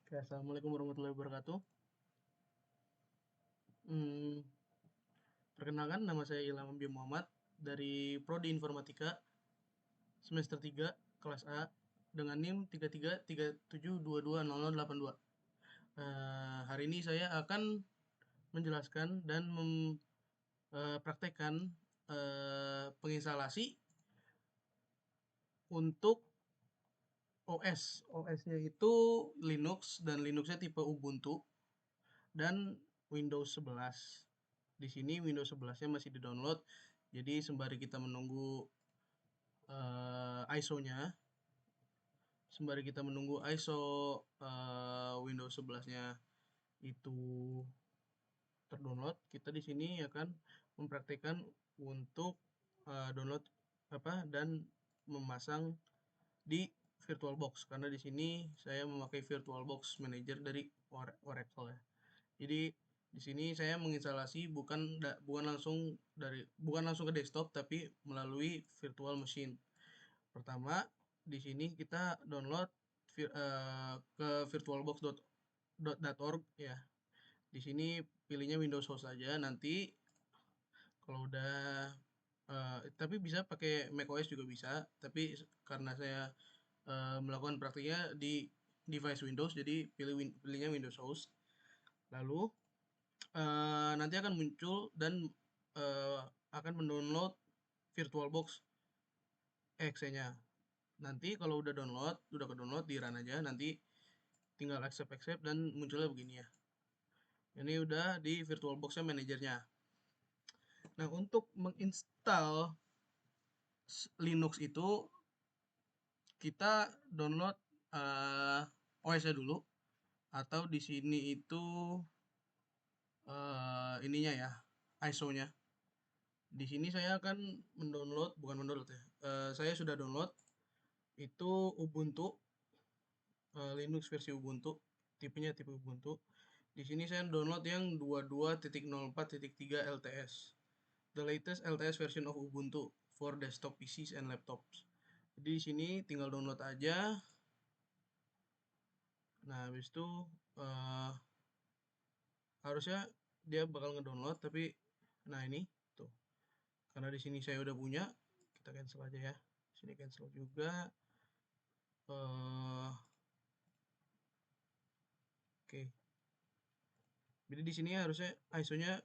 Oke, Assalamualaikum warahmatullahi wabarakatuh. Hmm, Perkenalkan, nama saya Ilham Bim Muhammad dari Prodi Informatika semester 3 kelas A dengan NIM 3337220082. Hari ini saya akan menjelaskan dan mempraktekkan penginstalasi untuk OS. OS-nya itu Linux dan Linux-nya tipe Ubuntu dan Windows 11. Di sini Windows 11-nya masih di-download. Jadi sembari kita menunggu ISO Windows 11-nya itu terdownload, kita di sini akan mempraktikkan untuk download dan memasang di VirtualBox karena di sini saya memakai VirtualBox Manager dari Oracle ya. Jadi di sini saya menginstalasi bukan langsung ke desktop tapi melalui virtual machine. Pertama, di sini kita download ke virtualbox.org ya. Di sini pilihnya Windows Host saja. Nanti kalau udah tapi bisa pakai macOS juga bisa. Tapi karena saya melakukan praktiknya di device Windows, jadi pilihnya Windows Host. Lalu nanti akan muncul dan uh, akan mendownload VirtualBox exe-nya. Nanti kalau udah ke-download di run aja, nanti tinggal accept dan munculnya begini ya. Ini udah di VirtualBox-nya manajernya. Nah, untuk menginstal Linux itu kita download OS-nya dulu atau di sini itu ininya ya, ISO-nya. Di sini saya akan bukan mendownload ya. Saya sudah download itu Ubuntu, Linux versi Ubuntu, tipenya tipe Ubuntu. Di sini saya download yang 22.04.3 LTS. The latest LTS version of Ubuntu for desktop PCs and laptops. Jadi di sini tinggal download aja. Nah, habis itu eh, harusnya dia bakal ngedownload tapi nah ini tuh. Karena di sini saya udah punya, kita cancel aja ya. Sini cancel juga. eh Oke. Jadi di sini harusnya ISO-nya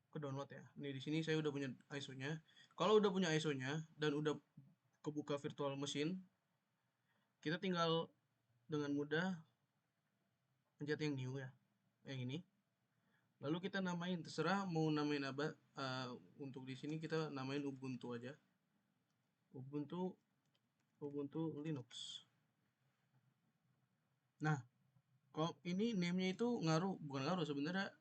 ke download ya. Nih di sini saya udah punya ISO-nya. Kalau udah punya ISO-nya dan udah kebuka virtual machine, kita tinggal dengan mudah pencet yang new ya, yang ini. Lalu kita namain, terserah mau namain apa. Untuk di sini kita namain Ubuntu aja. Ubuntu, Ubuntu Linux. Nah, kalau ini name-nya itu bukan ngaruh sebenarnya.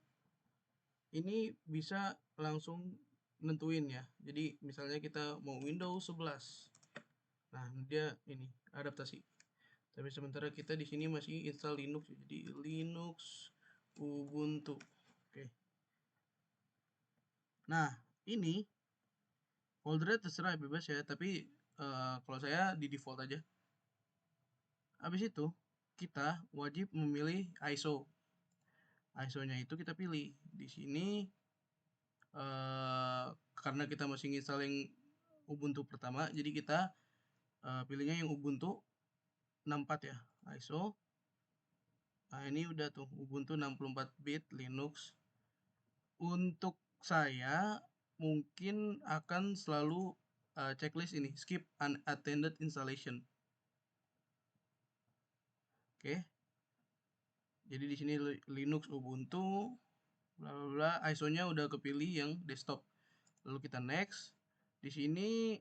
Ini bisa langsung nentuin ya. Jadi misalnya kita mau Windows 11. Nah, dia ini adaptasi. Tapi sementara kita di sini masih install Linux, jadi Linux Ubuntu. Oke. Nah, ini foldernya terserah bebas ya, tapi kalau saya di default aja. Habis itu kita wajib memilih ISO. ISO-nya itu kita pilih di sini karena kita masih install yang Ubuntu pertama, jadi kita pilihnya yang Ubuntu 64 ya, ISO. Nah, ini udah tuh Ubuntu 64 bit Linux. Untuk saya mungkin akan selalu checklist ini, skip unattended installation. Oke. Jadi di sini Linux Ubuntu bla bla bla, ISO-nya udah kepilih yang desktop. Lalu kita next. Di sini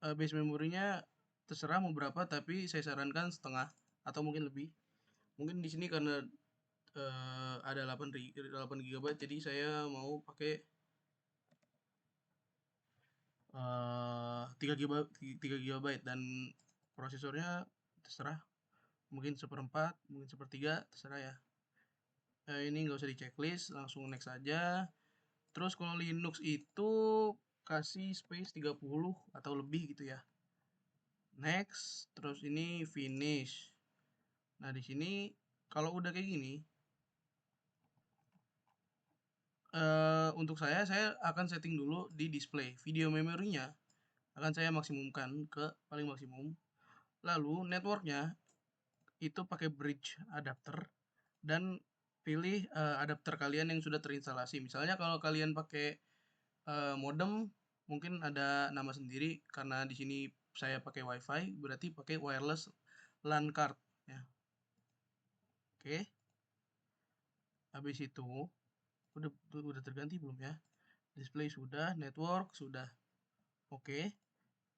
base memorinya terserah mau berapa, tapi saya sarankan setengah atau mungkin lebih. Mungkin di sini karena ada 8 GB, jadi saya mau pakai 3 GB dan prosesornya terserah, mungkin seperempat, mungkin sepertiga, terserah ya. Ini nggak usah di checklist, langsung next aja. Terus kalau Linux itu kasih space 30 atau lebih gitu ya. Next, terus ini finish. Nah, di sini Kalau udah kayak gini, untuk saya akan setting dulu di display. Video memorinya akan saya maksimumkan ke paling maksimum. Lalu networknya itu pakai bridge adapter dan pilih adapter kalian yang sudah terinstalasi. Misalnya kalau kalian pakai modem mungkin ada nama sendiri, karena di sini saya pakai WiFi berarti pakai wireless LAN card ya. Oke. Habis itu udah terganti belum ya? Display sudah, network sudah. Oke.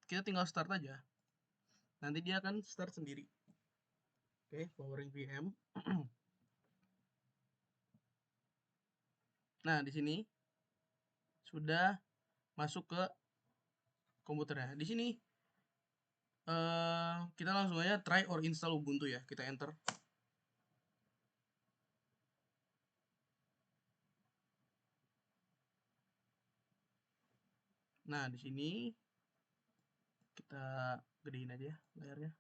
Kita tinggal start aja. Nanti dia akan start sendiri. Oke, powering VM. Nah, di sini sudah masuk ke komputernya. Di sini kita langsung aja try or install Ubuntu ya. Kita enter. Nah, di sini kita gedein aja layarnya.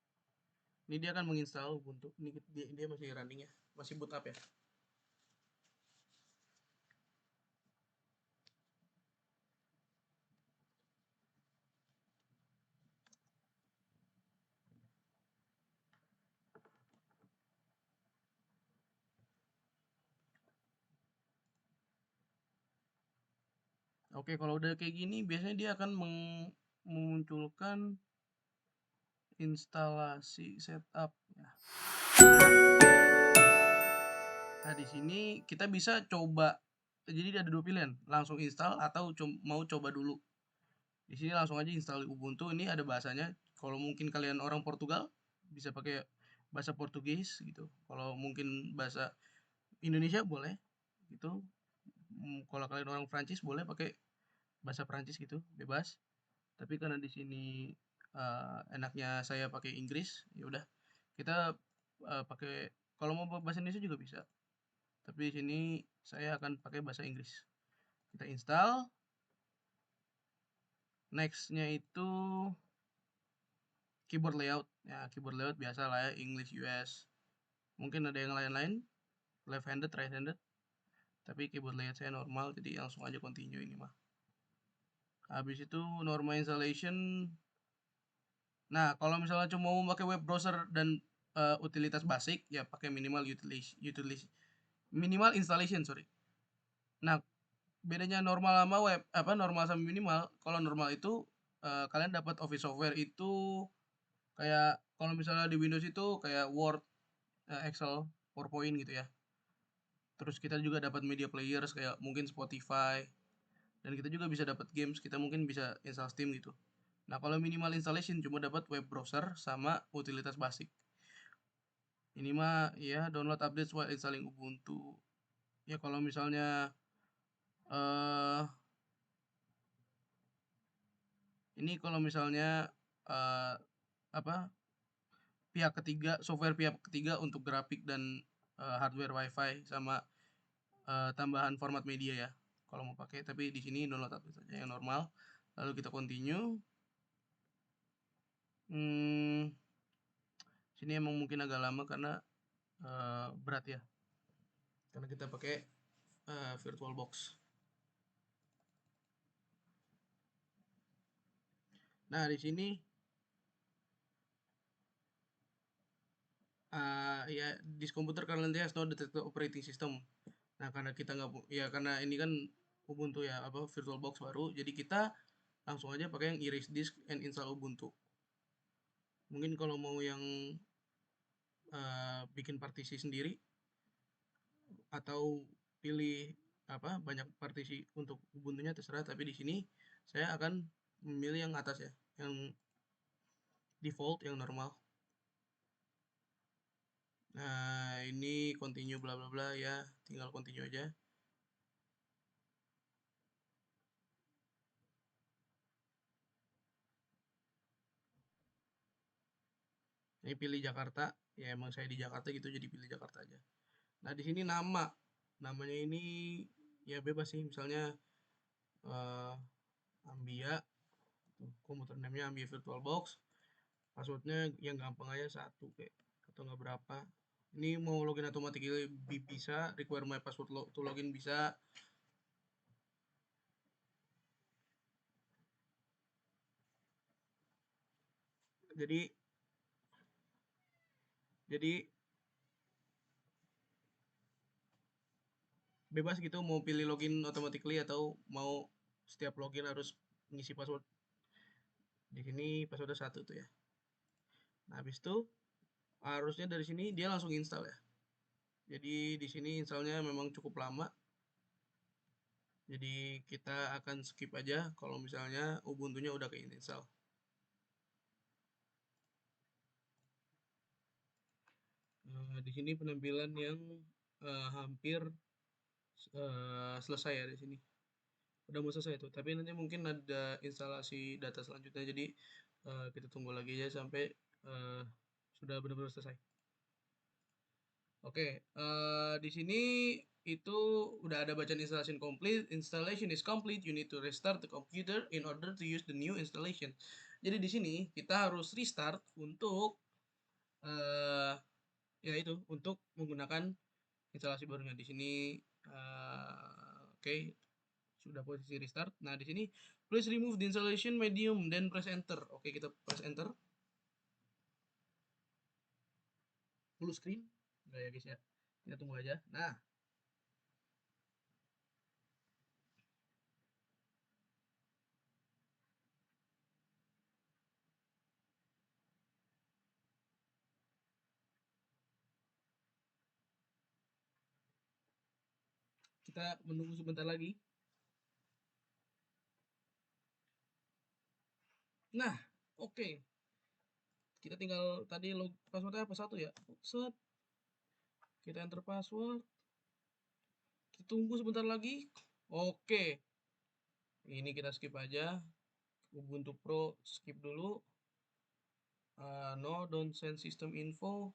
Ini dia akan menginstal Ubuntu. Ini dia masih running ya, masih boot up ya. Oke, kalau udah kayak gini biasanya dia akan memunculkan instalasi setup ya. Nah, di sini kita bisa coba. Jadi ada dua pilihan, langsung install atau mau coba dulu. Di sini langsung aja install Ubuntu. Ini ada bahasanya. Kalau mungkin kalian orang Portugal bisa pakai bahasa Portugis gitu. Kalau mungkin bahasa Indonesia boleh gitu. Kalau kalian orang Prancis boleh pakai bahasa Prancis gitu, bebas. Tapi karena di sini enaknya saya pakai Inggris, ya udah kita pakai, kalau mau bahasa Indonesia juga bisa. Tapi di sini saya akan pakai bahasa Inggris. Kita install. Nextnya itu keyboard layout. Ya, keyboard layout biasa lah ya, English US. Mungkin ada yang lain-lain, left handed, right handed. Tapi keyboard layout saya normal, jadi langsung aja continue ini mah. Habis itu normal installation. Nah, kalau misalnya cuma mau pakai web browser dan utilitas basic, ya pakai minimal installation, sorry. Nah, bedanya normal sama web, normal sama minimal. Kalau normal itu kalian dapat Office software itu kayak, kalau misalnya di Windows itu kayak Word, Excel, PowerPoint gitu ya. Terus kita juga dapat media players kayak mungkin Spotify, dan kita juga bisa dapat games, kita mungkin bisa install Steam gitu. Nah, kalau minimal installation cuma dapat web browser sama utilitas basic. Ini mah ya download updates while installing Ubuntu. Ya kalau misalnya eh ini kalau misalnya eh apa pihak ketiga, software pihak ketiga untuk grafik dan hardware WiFi sama tambahan format media ya. Kalau mau pakai, tapi di sini download update saja yang normal. Lalu kita continue. Hmm, sini emang mungkin agak lama karena berat ya. Karena kita pakai VirtualBox. Nah, di sini ya this computer currently has no detected operating system. Nah, karena kita nggak ya karena ini kan Ubuntu ya, VirtualBox baru, jadi kita langsung aja pakai yang erase disk and install Ubuntu. Mungkin kalau mau yang bikin partisi sendiri atau pilih banyak partisi untuk Ubuntunya terserah, tapi di sini saya akan memilih yang atas ya, yang default, yang normal. Nah, ini continue bla bla bla ya, tinggal continue aja. Ini pilih Jakarta, ya emang saya di Jakarta gitu, jadi pilih Jakarta aja. Nah, di sini namanya ini ya bebas sih, misalnya eh, Ambia, komputer namanya Ambia VirtualBox, passwordnya yang gampang aja satu kayak, atau nggak berapa. Ini mau login automatically bisa, require my password to login bisa. Jadi bebas gitu mau pilih login automatically atau mau setiap login harus ngisi password. Di sini passwordnya 1 tuh ya. Nah, habis itu harusnya dari sini dia langsung install ya. Jadi di sini installnya memang cukup lama. Jadi kita akan skip aja kalau misalnya Ubuntu-nya udah ke-install. Di sini penampilan yang hampir selesai ya di sini. Udah mau selesai tuh, tapi nanti mungkin ada instalasi data selanjutnya. Jadi kita tunggu lagi aja sampai uh, sudah benar-benar selesai. Oke, di sini itu udah ada bacaan installation complete. Installation is complete. You need to restart the computer in order to use the new installation. Jadi di sini kita harus restart untuk ya itu untuk menggunakan instalasi barunya. Di sini oke, sudah posisi restart. Nah, di sini please remove the installation medium then press enter. Oke, kita press enter. Full screen. Enggak ya guys ya. Kita tunggu aja. Nah, kita menunggu sebentar lagi. Nah, oke. Kita tinggal tadi log passwordnya apa satu ya. Set. Kita enter password. Kita tunggu sebentar lagi. Oke. Ini kita skip aja. Ubuntu Pro skip dulu. No, don't send system info.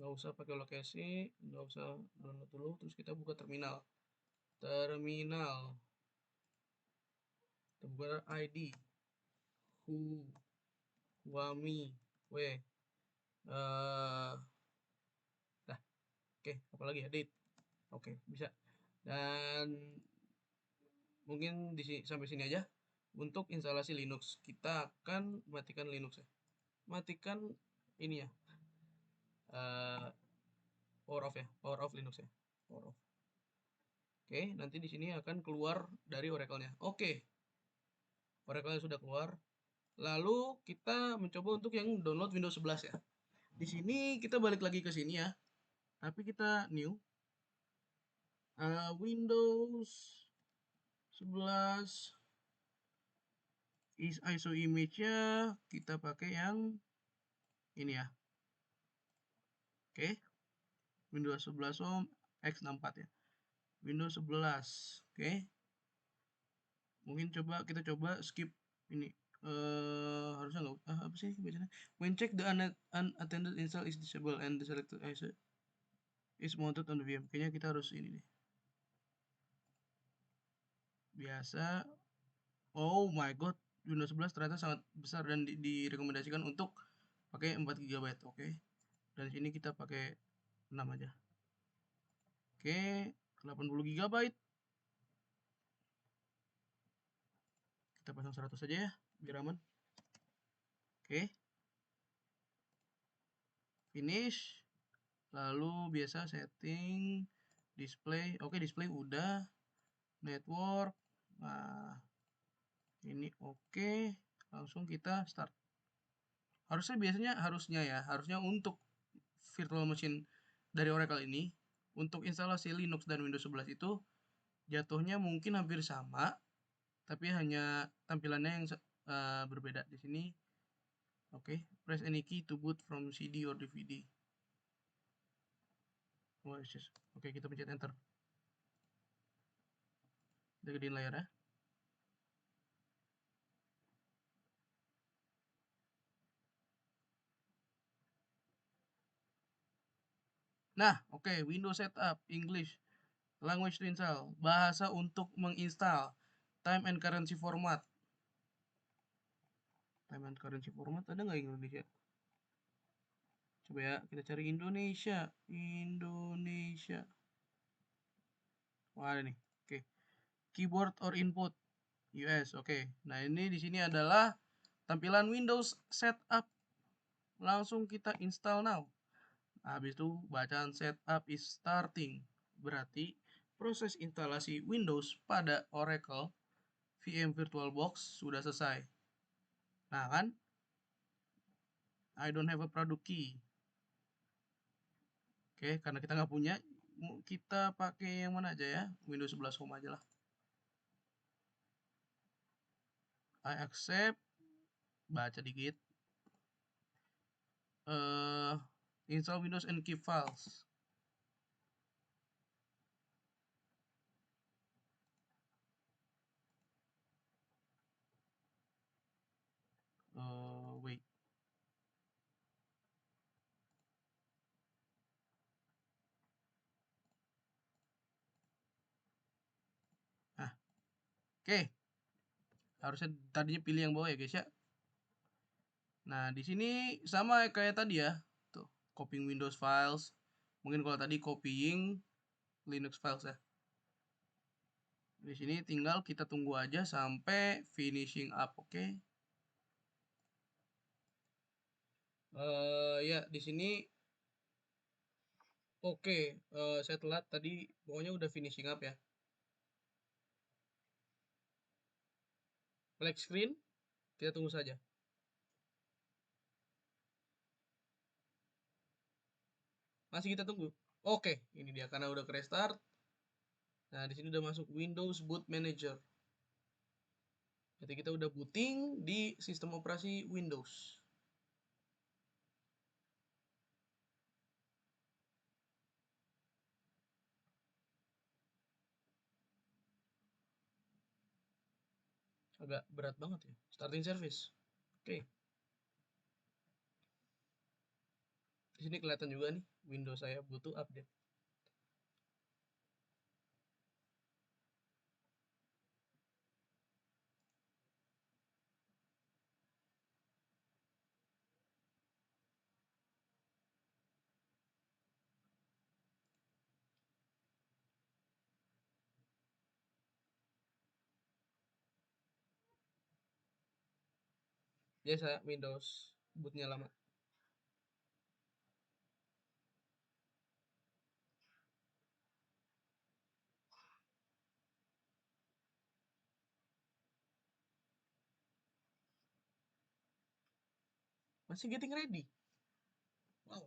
Nggak usah pakai lokasi, nggak usah download dulu. Terus kita buka terminal. Kita buka ID. Huami. Uh, dah. Oke, apalagi ya? Date. Oke, bisa. Dan mungkin sampai sini aja. Untuk instalasi Linux, kita akan matikan Linux ya. Matikan ini ya. Power off ya, power off Linux ya. Power off. Oke, nanti di sini akan keluar dari Oracle-nya. Oke, Oracle-nya sudah keluar. Lalu kita mencoba untuk yang download Windows 11 ya. Di sini kita balik lagi ke sini ya. Tapi kita new Windows 11 ISO image-nya kita pakai yang ini ya. Oke. Windows 11 X64 ya. Windows 11. Oke. Mungkin kita coba skip ini. Harusnya nggak apa sih bacanya? When check the unattended install is disabled and the selected ISO is mounted on the VM. Kayaknya kita harus ini nih. Biasa. Oh my god, Windows 11 ternyata sangat besar dan direkomendasikan untuk pakai 4 GB. Oke. Dan sini kita pakai 6 aja. Oke, 80 GB. Kita pasang 100 saja ya, biar aman. Oke. Finish. Lalu biasa setting display. Oke, display udah. Network. Nah, ini oke. Langsung kita start. Harusnya untuk virtual machine dari Oracle ini untuk instalasi Linux dan Windows 11 itu jatuhnya mungkin hampir sama, tapi hanya tampilannya yang berbeda. Di sini oke, press any key to boot from CD or DVD. Oke, kita pencet enter. Kita gedein layarnya. Nah, oke, Windows setup English, language to install, bahasa untuk menginstal, time and currency format. Time and currency format ada nggak Indonesia? Coba ya, kita cari Indonesia. Indonesia. Wah, ada nih. Oke. Keyboard or input US. Oke. Nah, ini di sini adalah tampilan Windows setup. Langsung kita install now. Habis itu bacaan setup is starting. Berarti proses instalasi Windows pada Oracle VM VirtualBox sudah selesai. Nah kan, I don't have a product key. Oke, karena kita nggak punya, kita pakai yang mana aja ya? Windows 11 Home aja lah. I accept. Baca dikit. Install Windows and keep files. Wait. Nah, oke. Harusnya tadinya pilih yang bawah ya guys ya. Nah, di sini sama kayak tadi ya. Tuh, copying Windows files. Mungkin kalau tadi copying Linux files ya. Di sini tinggal kita tunggu aja sampai finishing up, oke? Ya di sini oke. Saya telat tadi, pokoknya udah finishing up ya. Black screen, kita tunggu saja. Masih kita tunggu. Oke, ini dia karena udah ke restart. Nah, di sini udah masuk Windows Boot Manager. Jadi kita udah booting di sistem operasi Windows. Agak berat banget ya. Starting service. Oke. Di sini kelihatan juga nih Windows saya butuh update. Biasa Windows bootnya lama. Masih getting ready. Wow.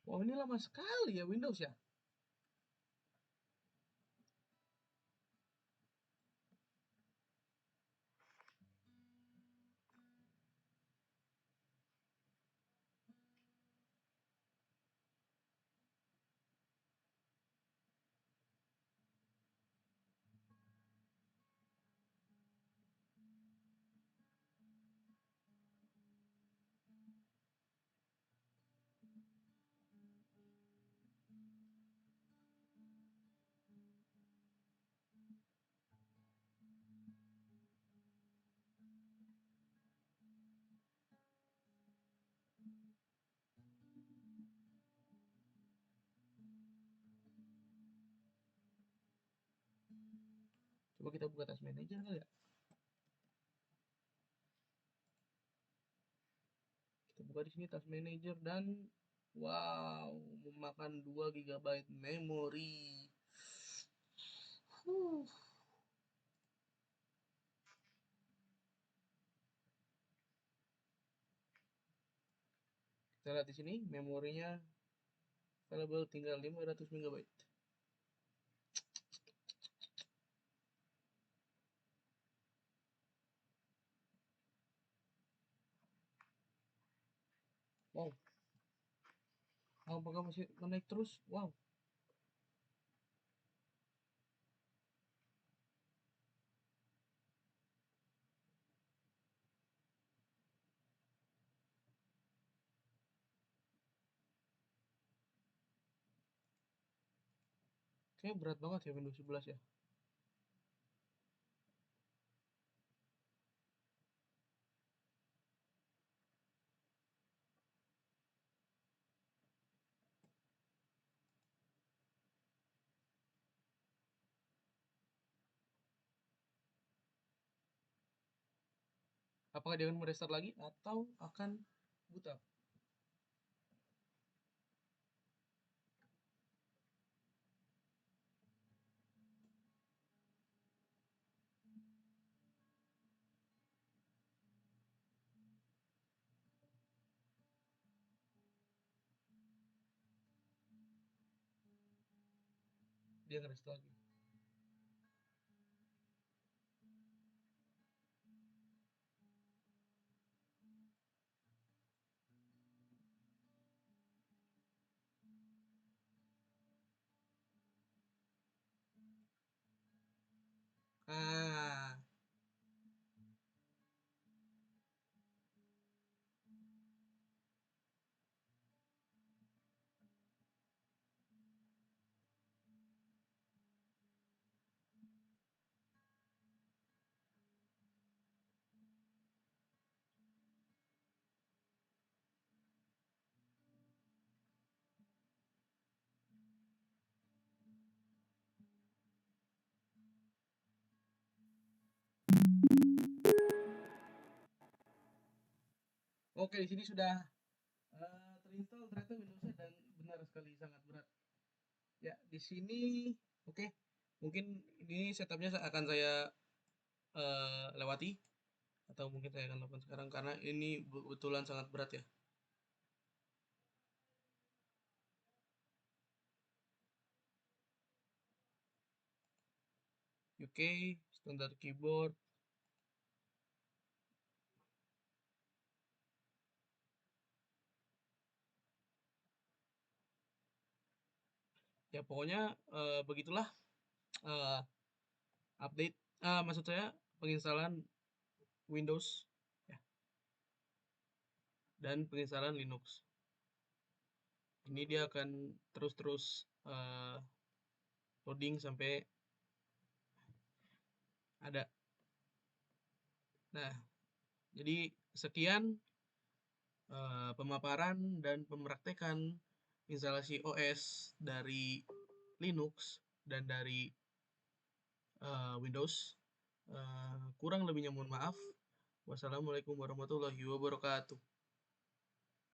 Wow, ini lama sekali ya Windows ya. Coba kita buka Task Manager kali ya. Kita buka di sini Task Manager dan wow, memakan 2 GB memori. Huh. Kita lihat di sini memorinya available tinggal 500 MB. Wow. Apakah masih naik terus? Wow. Kayaknya berat banget ya Windows 11 ya. Apakah dia akan merestart lagi atau akan boot up? Dia nge-restart lagi. Ah, oke, di sini sudah terinstall ternyata Windowsnya dan benar sekali sangat berat. Ya, di sini oke. Mungkin ini setupnya akan saya lewati atau mungkin saya akan lakukan sekarang karena ini kebetulan sangat berat ya. UK standar keyboard. Ya pokoknya begitulah eh, update maksud saya penginstalan Windows ya dan penginstalan Linux. Ini dia akan terus-terus loading sampai ada. Nah, jadi sekian pemaparan dan pemraktekan instalasi OS dari Linux dan dari Windows. Kurang lebihnya mohon maaf. Wassalamualaikum warahmatullahi wabarakatuh.